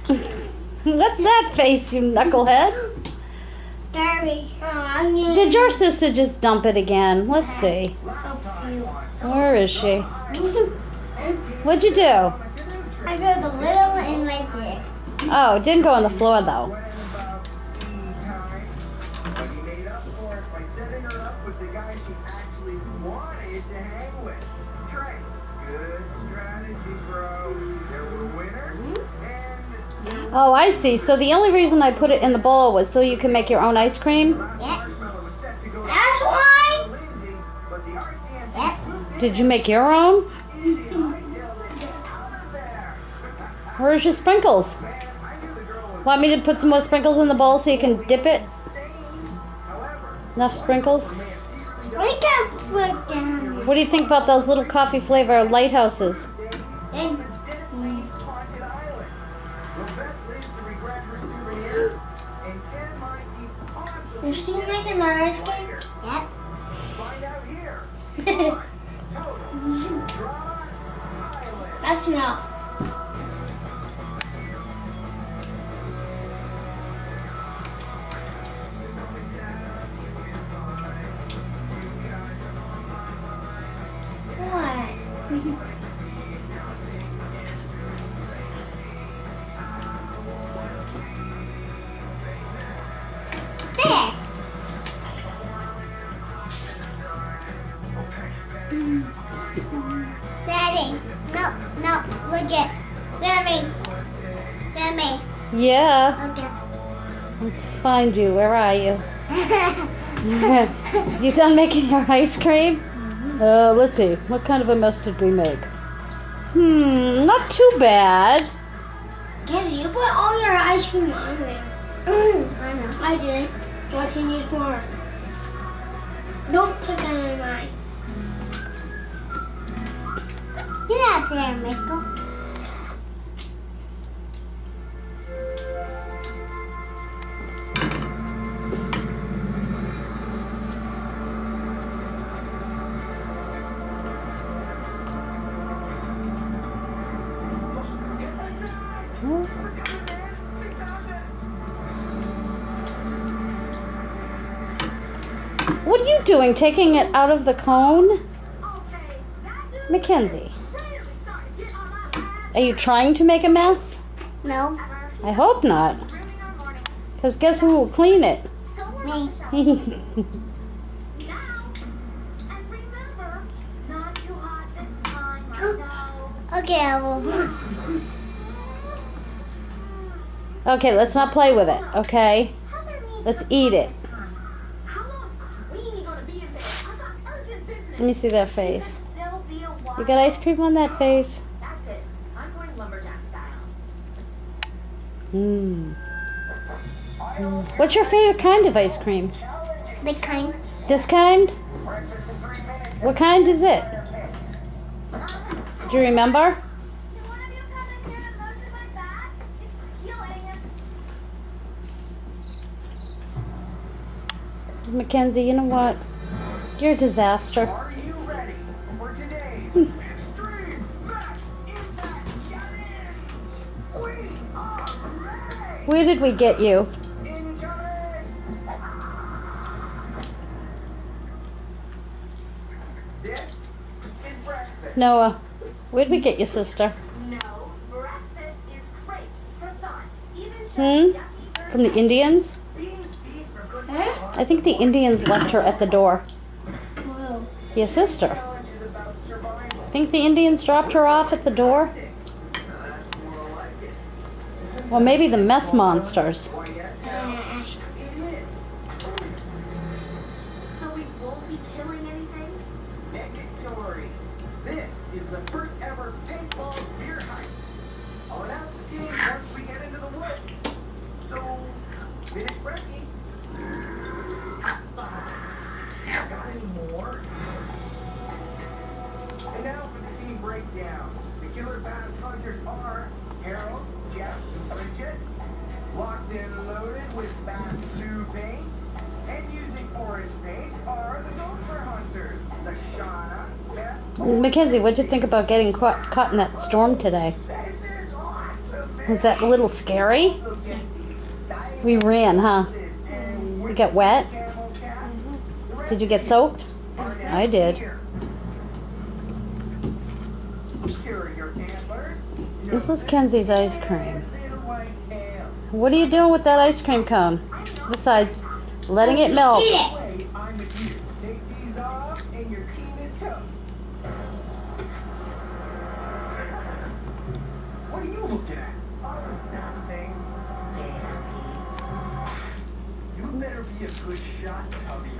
What's that face, you knucklehead? Derby. Did your sister just dump it again? Let's see. Where is she? What'd you do? I got the little in my dick. Oh, it didn't go on the floor though. Oh, I see. So the only reason I put it in the bowl was so you can make your own ice cream? Yep. That's why. Yep. Did you make your own? Where's your sprinkles? Want me to put some more sprinkles in the bowl so you can dip it? Enough sprinkles? We can put down. What do you think about those little coffee flavor lighthouses? You're still making that ice cream? Yep. That's enough. What? There. Daddy, no, look at me. Yeah. Look at. Let's find you. Where are you? You done making your ice cream? Let's see. What kind of a mess did we make? Not too bad. Daddy, you put all your ice cream on there. I know. I didn't. So I can use more. Don't click on mine. Get out there, Michael. What are you doing? Taking it out of the cone? Mykenzie, are you trying to make a mess? No. I hope not. Because guess who will clean it? Me. Okay, I will. Okay, let's not play with it, okay? Let's eat it. Let me see that face. You got ice cream on that face? What's your favorite kind of ice cream? The kind. This kind? What kind is it? Do you remember? Mykenzie, you know what? You're a disaster. Are you ready for today's Extreme Back Impact Challenge? We are ready! Where did we get you? Incoming! This is breakfast. Noah, where'd we get your sister? No, breakfast is crepes, croissants, even From the Indians? I think the Indians left her at the door. Whoa. Your sister. Think the Indians dropped her off at the door? Well, maybe the mess monsters. So we won't be killing anything? Negatory. This is the first ever paintball beer heist. I'll announce the team once we get into the woods. So, finish Brekkie. Got any more? And now for the team breakdowns. The Killer Bass Hunters are Harold, Jeff, Bridget, locked and loaded with Bass 2 paint, and using orange paint are the Gopher Hunters, the Shauna, Beth. Mykenzie, what'd you think about getting caught in that storm today? This is awesome, Was that a little scary? We ran, huh? You got wet? Did you get soaked? I did. This is Kenzie's ice cream. What are you doing with that ice cream cone? Besides letting it melt. Eat it. Take these off and your team is toast. What are you looking at? Oh, nothing. Dandy. You better be a good shot, Tubby.